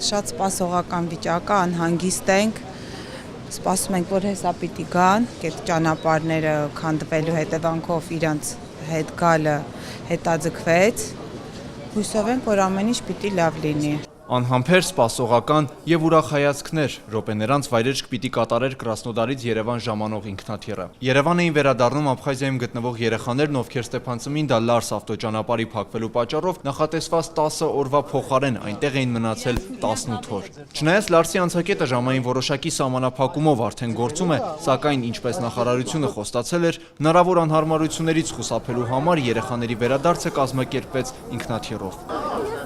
Շատ սպասողական վիճակ է, անհանգիստ ենք, սպասում ենք, որ հեսա պիտի գան, այդ ճանապարհները քանդվելու հետևանքով իրանց հետ գալը հետաձգվեց, հույսով ենք, որ ամեն ինչ պիտի լավ լինի։ Անհամբեր սպասողական եւ ուրախ հայացքներ րոպեներ անց վայրեջք պիտի կատարեր Կրասնոդարից Երևան ժամանող ինքնաթիռը։ Երևան էին վերադառնում Աբխազիայում գտնվող երեխաներն, ովքեր Ստեփան Ծմինդա Լարս ավտոճանապարհի փակվելու պատճառով նախատեսված 10 օրվա փոխարեն այնտեղ էին մնացել 18 օր։ Չնայած Լարսի անցակետը ժամային որոշակի սահմանափակումով արդեն գործում է, սակայն ինչպես նախարարությունը խոստացել էր, հնարավոր անհարմարություններից խուսափելու համար երեխաների վերադարձը կազմակերպվեց ինքնաթիռով։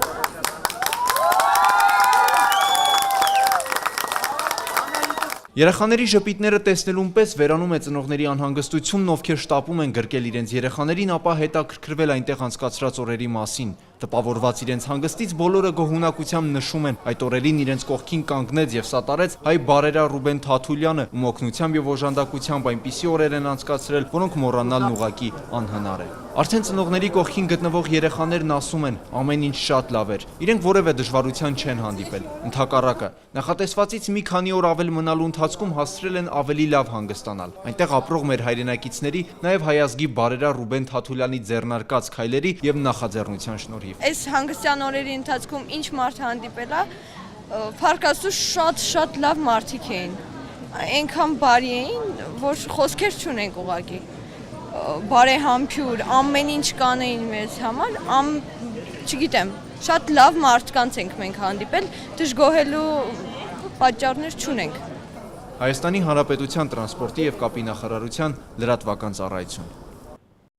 Երեխաների ժպիտները տեսնելուն պես վերանում է ծնողների անհանգստությունն, ովքեր շտապում են գրկել իրենց երեխաներին, ապա հետաքրքրվել այնտեղ անցկացրած օրերի մասին։ Տպավորված իրենց հանգստից բոլորը գոհունակությամբ նշում են, այդ օրերին իրենց կողքին կանգնեց եւ սատարեց հայ բարերար Ռուբեն Թաթուլյանը, ում օգնությամբ եւ օժանդակությամբ այնպիսի օրեր են անցկացրել, որոնք մոռանալն ուղղակի անհնար է։ Արդեն ծնողների կողքին գտնվող երեխաներն ասում են, ամեն ինչ շատ լավ էր։ Իրենք որևէ դժվարության չեն հանդիպել։ Ընդհակառակը, նախատեսվածից մի քանի օր ավել մնալու ընթացքում հասցրել են ավելի լավ հանգստանալ։ Այնտեղ ապրող մեր հայրենակիցների, նաեւ հայազգի բարերար Ռուբեն Թաթուլյանի ձեռնարկած քայլերի եւ նախաձեռնության շնորհիվ։ Այս հանգստյան օրերի ընթացքում ինչ մարդ հանդիպել է, փառքաստու շատ լավ մարդիկ էին։ Այնքան բարի էին, որ խոսքեր չունենք ուղղակի։ Բարեհամբույր, ամեն ինչ կանեին մեզ համար, չգիտեմ, շատ լավ մարդկանց ենք մենք հանդիպել, դժգոհելու պատճառներ չունենք։ Հայաստանի Հանրապետության տրանսպորտի եւ կապի նախարարության լրատվական ծառայություն։